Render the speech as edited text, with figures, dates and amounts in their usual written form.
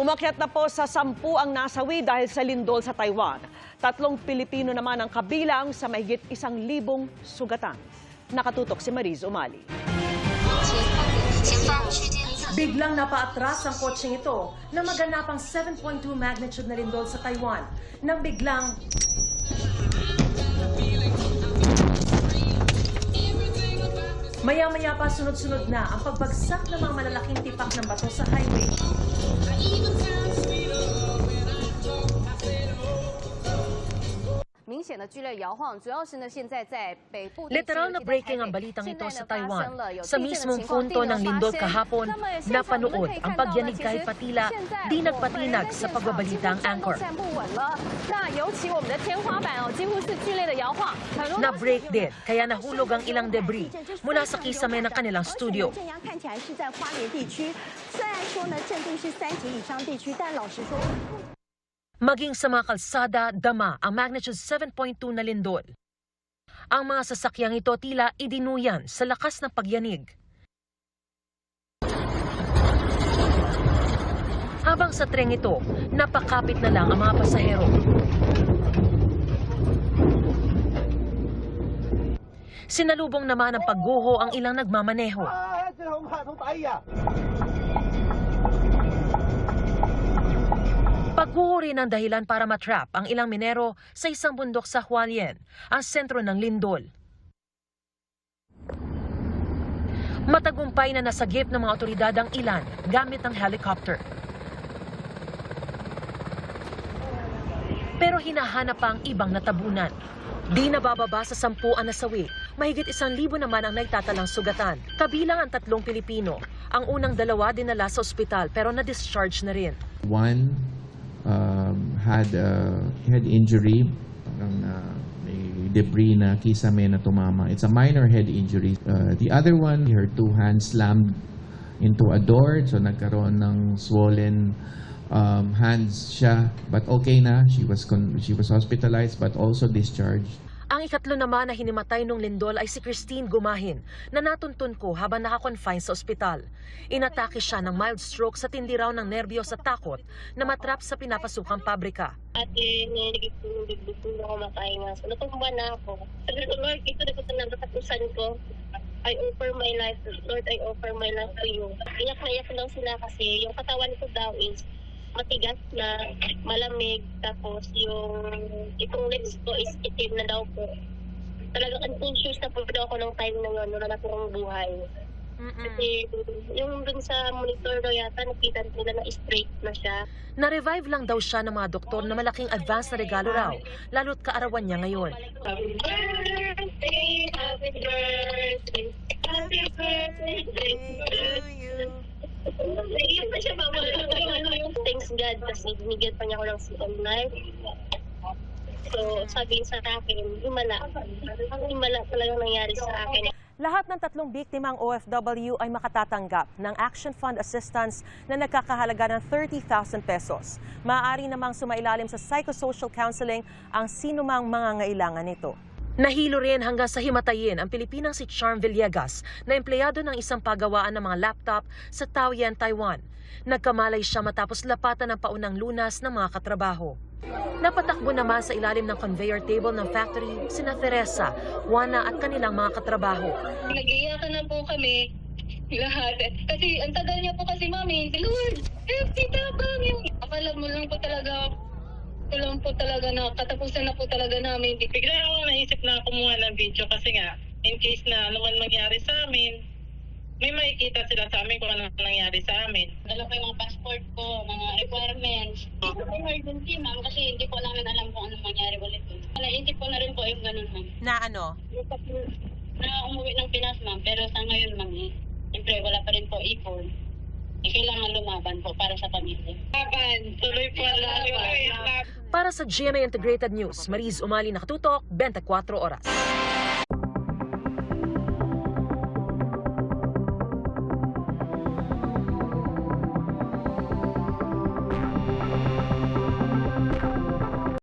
Umakyat na po sa 10 ang nasawi dahil sa lindol sa Taiwan. 3 Pilipino naman ang kabilang sa mahigit 1,000 sugatan. Nakatutok si Mariz Umali. Biglang napaatras ang kotseng ito na maganapang 7.2 magnitude na lindol sa Taiwan. Nang biglang maya-maya pa sunod-sunod na ang pagbagsak ng mga malalaking tipak ng bato sa highway. Literal na breaking ang balitang ito sa Taiwan. Sa mismong punto ng lindol kahapon, napanood ang pagyanig kahit patila di nagpatinag sa pagbabalita ang anchor. Na-break din, kaya nahulog ang ilang debris mula sa kisame ng kanilang studio. Maging sa mga kalsada, dama ang magnitude 7.2 na lindol. Ang mga sasakyang ito tila idinuyan sa lakas ng pagyanig. Habang sa tren ito, napakapit na lang ang mga pasahero. Sinalubong naman ang pagguho ang ilang nagmamaneho. Pagguho rin ang dahilan para matrap ang ilang minero sa isang bundok sa Hualien, ang sentro ng lindol. Matagumpay na nasagip ng mga otoridad ang ilan gamit ang helicopter. Pero hinahanap pa ang ibang natabunan. Di nabababa sa 10 ang nasawi, mahigit 1,000 naman ang naitatalang sugatan. Kabilang ang 3 Pilipino. Ang unang 2 dinala sa ospital pero na-discharge na rin. One had head injury, parang may debris na kisame na tumama. It's a minor head injury. The other one, her 2 hands slammed into a door, so nagkaroon ng swollen hands siya, but okay na. She was hospitalized but also discharged. Ang ikatlo naman na hinimatay nung lindol ay si Christine Gumahin na natuntun ko habang nakakonfine sa ospital. Inatake siya ng mild stroke sa tindi raw ng nerbiyos at takot na matrap sa pinapasukang pabrika. Ate, nilagay ko yung bibig ko na kumatay nga. So, natumba na ako. Sabi ko, Lord, ito na ko sa nagkatapusan ko. I offer my life. Lord, I offer my life to you. Iyak na iyak lang sila kasi yung katawan ko daw is matigas na, malamig, tapos itong legs ko is itim na daw po. Talagang unconscious na po daw ako ng time na yun, wala na po akong buhay. Kasi yung dun sa monitor daw yata, nakita nila na straight na siya. Na-revive lang daw siya ng mga doktor na malaking advance na regalo raw, lalo't kaarawan niya ngayon. Happy birthday, happy birthday, happy birthday to you. Naiiyak na siya, mama. Thanks God kasi binigyan pa niya ako ng second life. So, sabihin sa akin, himala talagang nangyari sa akin. Lahat ng 3 biktimang OFW ay makatatanggap ng Action Fund Assistance na nagkakahalaga ng 30,000 pesos. Maaari namang sumailalim sa psychosocial counseling ang sinumang mangangailangan nito. Nahilo rin hanggang sa himatayin ang Pilipinang si Charm Villegas na empleyado ng isang pagawaan ng mga laptop sa Taoyuan, Taiwan. Nagkamalay siya matapos lapatan ng paunang lunas ng mga katrabaho. Napatakbo naman sa ilalim ng conveyor table ng factory sina Teresa, Juana at kanilang mga katrabaho. Nag-iyakan na po kami lahat. Kasi ang tagal niya po kasi, Mami, Lord, akala mo lang po talaga na katapusan na po talaga namin. Bigla ako naisip na kumuha ng video kasi nga, in case na naman mangyari sa amin, may makikita sila sa amin kung ano nangyari sa amin. Dala ko yung mga passport ko, mga requirements. Emergency, ma'am, kasi hindi po namin alam kung ano mangyari ulit. Naisip ko na rin po yung ganun, ma'am. Na ano? Na umuwi ng Pinas, ma'am, pero sa ngayon, ma'am, siyempre wala pa rin po ipon. Kailangan lumaban po para sa pamilya. Laban, tuloy po lang. Para sa GMA Integrated News, Mariz Umali, nakatutok, 24 oras.